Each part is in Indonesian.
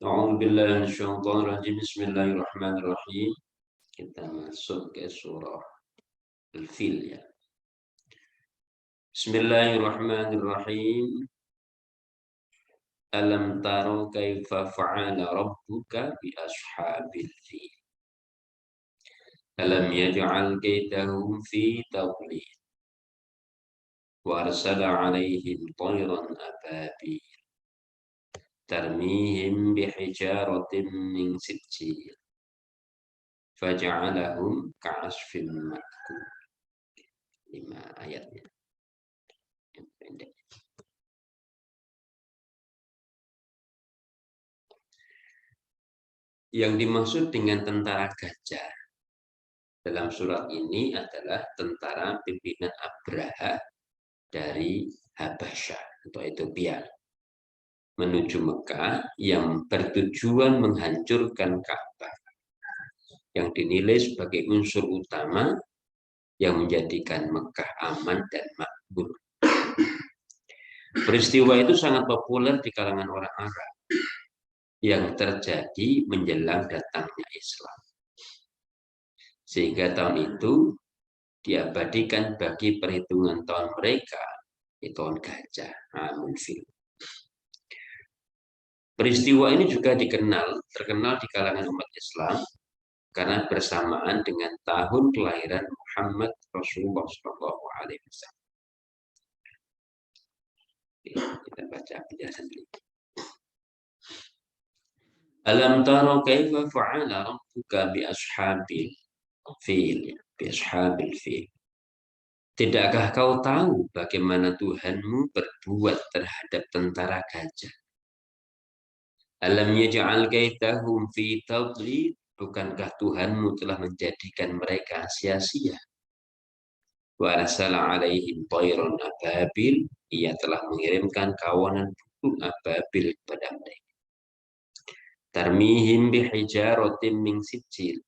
A'udzubillahi Bismillahirrahmanirrahim. Kita masuk ke surah Al-Fil ya. Bismillahirrahmanirrahim. Alam taro kaifa fa'ala rabbuka bi ashabil fil. Alam yaj'al kaydahum fi tadlil. Wa arsala 'alaihim tayran ababil. Tarmihim bihijaratin min sijil. Faja'alahum ka'asfin ma'kul. 5 ayatnya yang pendek. Yang dimaksud dengan tentara gajah dalam surat ini adalah tentara pimpinan Abraha dari Habasyah atau Ethiopia menuju Mekah yang bertujuan menghancurkan Ka'bah yang dinilai sebagai unsur utama yang menjadikan Mekah aman dan makmur. Peristiwa itu sangat populer di kalangan orang Arab yang terjadi menjelang datangnya Islam. Sehingga tahun itu diabadikan bagi perhitungan tahun mereka di tahun gajah, Amul Fil. Peristiwa ini juga terkenal di kalangan umat Islam karena bersamaan dengan tahun kelahiran Muhammad Rasulullah SAW. Kita baca penjelasan dulu. Alam taro kaifa fa'ala rabbuka bi ashabil fil, bi ashabil fil. Tidakkah kau tahu bagaimana Tuhanmu berbuat terhadap tentara gajah? Alam yaj'al kaidahum fi tadlil. Bukankah Tuhanmu telah menjadikan mereka sia-sia? Wa arsala 'alaihim tayran ababil. Ia telah mengirimkan kawanan burung ababil kepada mereka. Tarmihim bihijaratin min sijil.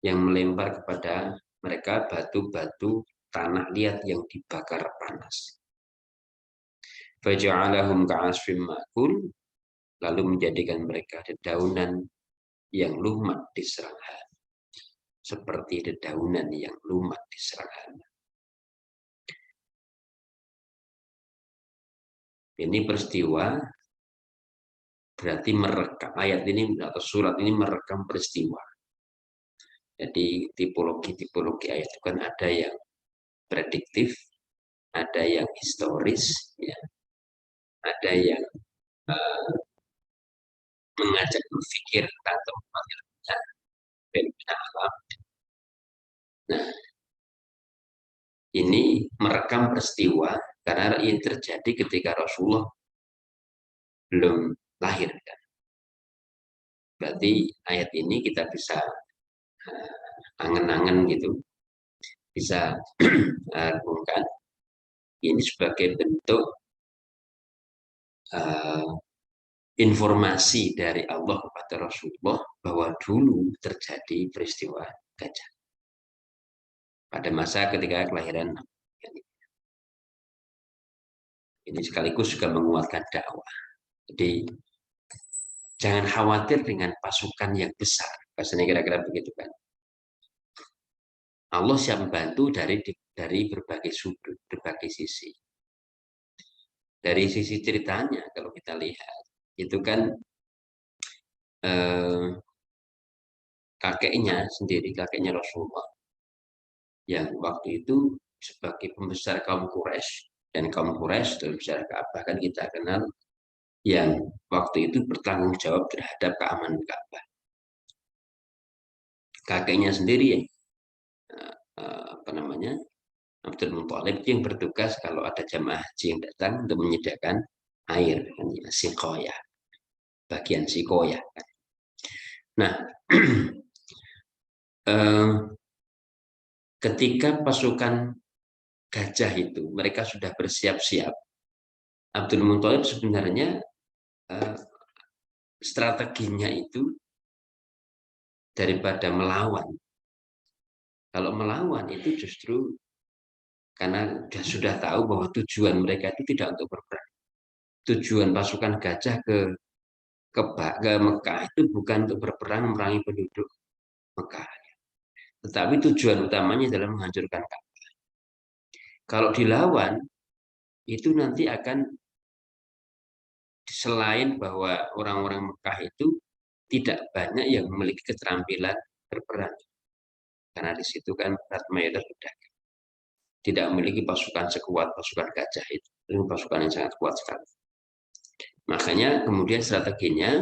Yang melempar kepada mereka batu-batu tanah liat yang dibakar panas. Faja'alahum ka'asfim ma'kul. Lalu menjadikan mereka dedaunan yang lumat di serangga. Seperti dedaunan yang lumat di serangga. Ini peristiwa berarti merekam, ayat ini atau surat ini merekam peristiwa. Jadi tipologi ayat itu kan ada yang prediktif, ada yang historis, ya, ada yang mengajak berpikir tentang tempat ilmunya, fenomena alam. Nah, ini merekam peristiwa karena ini terjadi ketika Rasulullah belum lahir. Kan? Berarti ayat ini kita bisa angen-angen gitu, bisa renungkan ini sebagai bentuk informasi dari Allah kepada Rasulullah bahwa dulu terjadi peristiwa gajah pada masa ketika kelahiran Nabi. Ini sekaligus juga menguatkan dakwah. Jadi jangan khawatir dengan pasukan yang besar. Bahasanya kira-kira begitu kan. Allah siap membantu dari berbagai sudut, berbagai sisi. Dari sisi ceritanya kalau kita lihat, itu kan kakeknya sendiri, kakeknya Rasulullah, yang waktu itu sebagai pembesar kaum Quraisy, dan kaum Quraisy dalam sejarah Ka'bah kan kita kenal yang waktu itu bertanggung jawab terhadap keamanan Ka'bah. Kakeknya sendiri Abdul Muthalib yang bertugas kalau ada jamaah haji yang datang untuk menyediakan air, kan, ya, sikoya, bagian sikoya. Kan. Nah, ketika pasukan gajah itu mereka sudah bersiap-siap, Abdul Muthalib sebenarnya strateginya itu daripada melawan. Kalau melawan itu justru karena sudah tahu bahwa tujuan mereka itu tidak untuk berperang. Tujuan pasukan gajah ke ke Mekah itu bukan untuk berperang memerangi penduduk Mekah, tetapi tujuan utamanya adalah menghancurkan Ka'bah. Kalau dilawan, itu nanti akan, selain bahwa orang-orang Mekah itu tidak banyak yang memiliki keterampilan berperang, karena di situ kan berat mayoritas pedagang, tidak memiliki pasukan sekuat pasukan gajah itu. Itu pasukan yang sangat kuat sekali. Makanya kemudian strateginya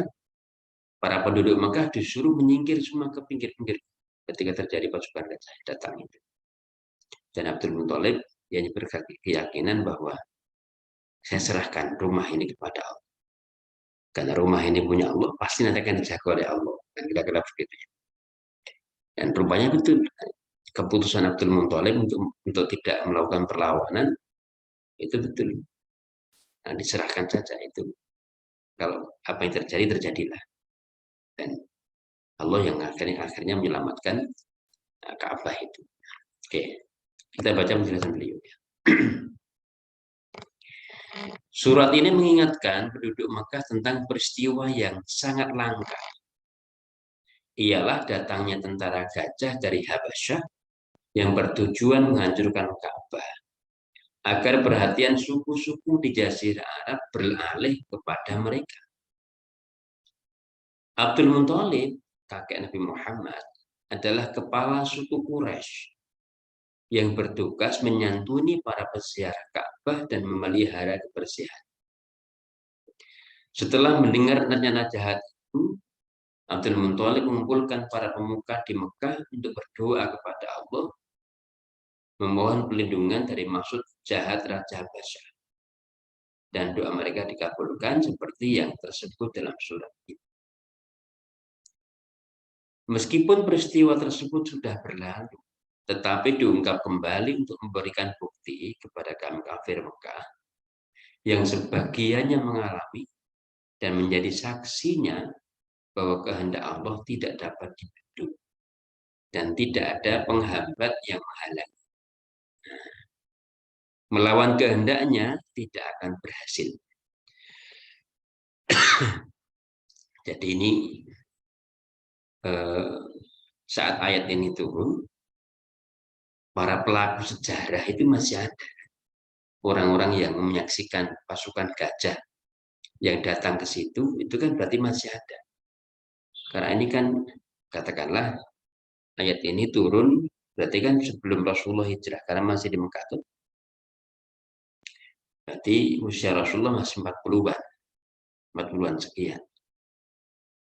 para penduduk Mekah disuruh menyingkir semua ke pinggir-pinggir ketika terjadi pasukan gajah datang itu. Dan Abdul Muthalib yang berkeyakinan bahwa saya serahkan rumah ini kepada Allah. Karena rumah ini punya Allah, pasti nanti akan dijaga oleh Allah. Dan kira-kira begitu. Dan rupanya betul. Keputusan Abdul Muthalib untuk tidak melakukan perlawanan, itu betul. Nah, diserahkan saja itu. Kalau apa yang terjadi, terjadilah. Dan Allah yang akhirnya menyelamatkan Ka'bah itu. Oke, kita baca penjelasan beliau. Surat ini mengingatkan penduduk Makkah tentang peristiwa yang sangat langka. Ialah datangnya tentara gajah dari Habasyah yang bertujuan menghancurkan Ka'bah, agar perhatian suku-suku di Jazirah Arab beralih kepada mereka. Abdul Muthalib, kakek Nabi Muhammad, adalah kepala suku Quraisy yang bertugas menyantuni para peziarah Ka'bah dan memelihara kebersihan. Setelah mendengar rencana jahat itu, Abdul Muthalib mengumpulkan para pemuka di Mekah untuk berdoa kepada Allah, memohon perlindungan dari maksud jahat Raja Habasyah. Dan doa mereka dikabulkan seperti yang tersebut dalam surat itu. Meskipun peristiwa tersebut sudah berlalu, tetapi diungkap kembali untuk memberikan bukti kepada kaum kafir Mekah yang sebagiannya mengalami dan menjadi saksinya bahwa kehendak Allah tidak dapat dibendung dan tidak ada penghambat yang menghalangi. Melawan kehendaknya tidak akan berhasil. Jadi ini saat ayat ini turun, para pelaku sejarah itu masih ada. Orang-orang yang menyaksikan pasukan gajah yang datang ke situ, itu kan berarti masih ada. Karena ini kan, katakanlah, ayat ini turun, berarti kan sebelum Rasulullah hijrah, karena masih di Mekah tuh. Berarti usia Rasulullah masih 40-an, 40-an sekian.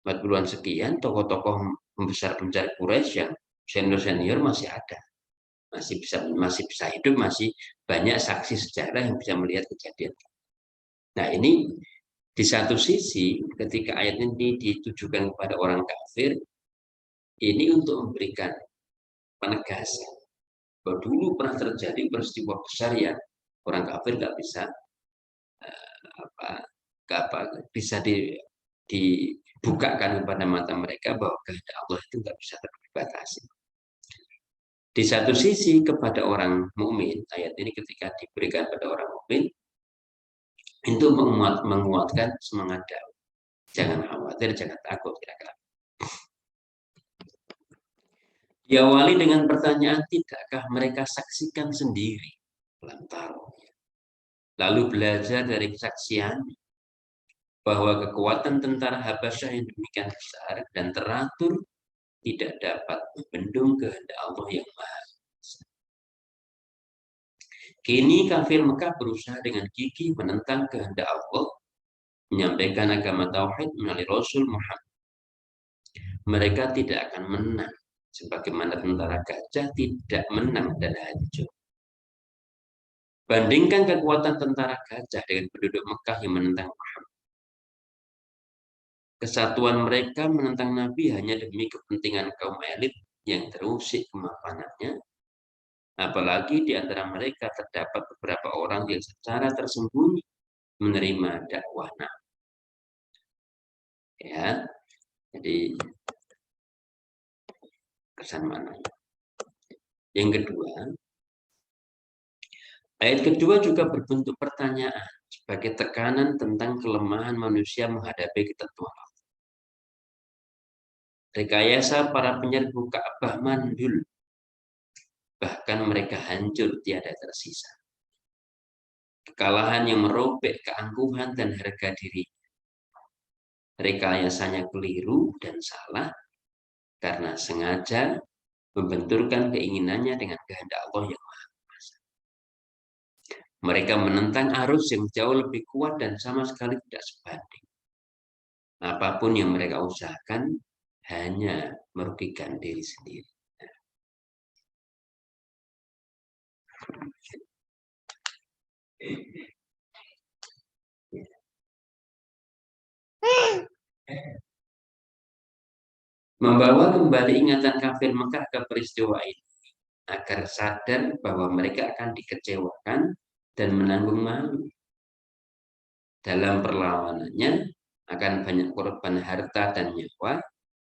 40-an sekian, tokoh-tokoh pembesar-pembesar Quraisy yang senior-senior masih ada. Masih bisa hidup, masih banyak saksi sejarah yang bisa melihat kejadian. Nah, ini di satu sisi ketika ayat ini ditujukan kepada orang kafir, ini untuk memberikan penegasan bahwa dulu pernah terjadi peristiwa besar yang orang kafir nggak bisa bisa dibukakan kepada mata mereka bahwa kehendak Allah itu nggak bisa terbatasi. Di satu sisi kepada orang mukmin, ayat ini ketika diberikan pada orang mukmin itu menguatkan semangat dakwah. Jangan khawatir, jangan takut, kira-kira. Diawali dengan pertanyaan, tidakkah mereka saksikan sendiri lantaran. Lalu belajar dari kesaksian bahwa kekuatan tentara Habasyah yang demikian besar dan teratur tidak dapat membendung kehendak Allah yang Maha Kuasa. Kini kafir Mekah berusaha dengan gigih menentang kehendak Allah, menyampaikan agama tauhid melalui Rasul Muhammad. Mereka tidak akan menang, sebagaimana tentara gajah tidak menang dan hancur. Bandingkan kekuatan tentara gajah dengan penduduk Mekah yang menentang Muhammad. Kesatuan mereka menentang Nabi hanya demi kepentingan kaum elit yang terusik kemapanannya. Apalagi di antara mereka terdapat beberapa orang yang secara tersembunyi menerima dakwah Nabi. Ya, jadi kesan mana? Yang kedua, ayat kedua juga berbentuk pertanyaan sebagai tekanan tentang kelemahan manusia menghadapi ketentuan Allah. rekayasa para penyerbu Ka'bah mandul, bahkan mereka hancur tiada tersisa. Kekalahan yang merobek keangkuhan dan harga diri. Rekayasanya keliru dan salah karena sengaja membenturkan keinginannya dengan kehendak Allah yang Maha Kuasa. Mereka menentang arus yang jauh lebih kuat dan sama sekali tidak sebanding. Apapun yang mereka usahakan hanya merugikan diri sendiri. Membawa kembali ingatan kafir Mekah ke peristiwa ini agar sadar bahwa mereka akan dikecewakan dan menanggung malu. Dalam perlawanannya akan banyak korban harta dan nyawa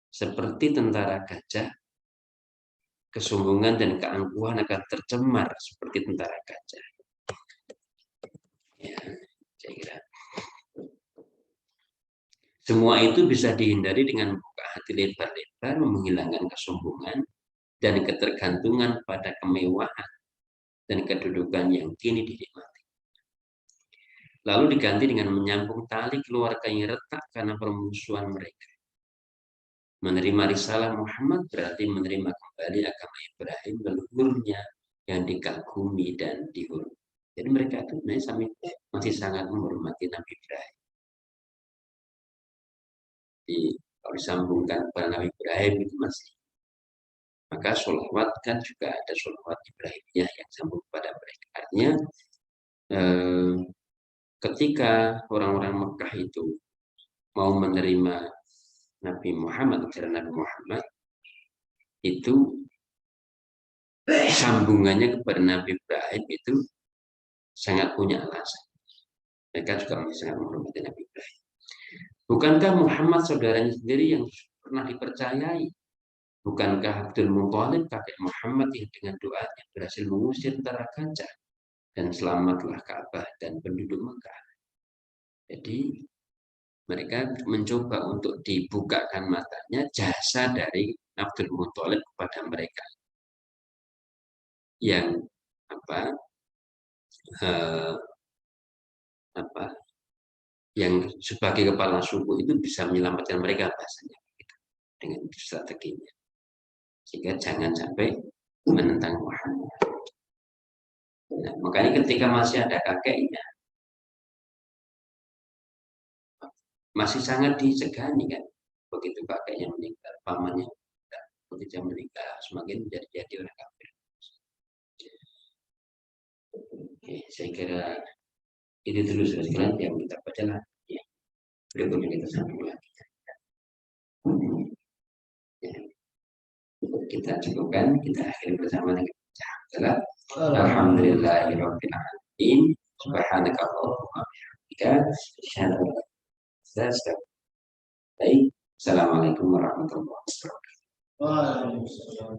seperti tentara gajah. Kesombongan dan keangkuhan akan tercemar seperti tentara gajah. Ya, saya kira. Semua itu bisa dihindari dengan membuka hati lebar-lebar, menghilangkan kesombongan dan ketergantungan pada kemewahan dan kedudukan yang kini dinikmati. Lalu diganti dengan menyambung tali keluarga yang retak karena permusuhan mereka. Menerima risalah Muhammad berarti menerima kembali agama Ibrahim, leluhurnya yang dikagumi dan dihormati. Jadi mereka itu masih sangat menghormati Nabi Ibrahim. Jadi kalau disambungkan kepada Nabi Ibrahim itu masih. Maka sholawat kan juga ada sholawat Ibrahimiyah yang sambung kepada mereka. Artinya ketika orang-orang Mekah itu mau menerima Nabi Muhammad, ajaran Nabi Muhammad, itu sambungannya kepada Nabi Ibrahim itu sangat punya alasan. Mereka juga masih sangat menghormati Nabi Ibrahim. Bukankah Muhammad saudaranya sendiri yang pernah dipercayai? Bukankah Abdul Muthalib kakek Muhammad yang dengan doanya berhasil mengusir tentara gajah dan selamatlah Ka'bah dan penduduk Mekah? Jadi mereka mencoba untuk dibukakan matanya jasa dari Abdul Muthalib kepada mereka yang eh, yang sebagai kepala suku itu bisa menyelamatkan mereka bahasanya dengan strateginya, sehingga jangan sampai menentang Muhammad. Nah, makanya ketika masih ada kakeknya masih sangat disegani kan, begitu kakeknya meninggal, pamannya meninggal, begitu meninggal semakin menjadi orang kafir. Oke, saya kira itu dulu sekalian yang kita baca lah. Ya, berikutnya kita sambung lagi. Ya, kita cukupkan, kita akhiri bersama dengan salat. Alhamdulillahirabbil alamin. Subhanaka Allahumma wa bihamdika asyhadu an la ilaha illa anta. Baik. Assalamualaikum warahmatullahi wabarakatuh. Waalaikumsalam.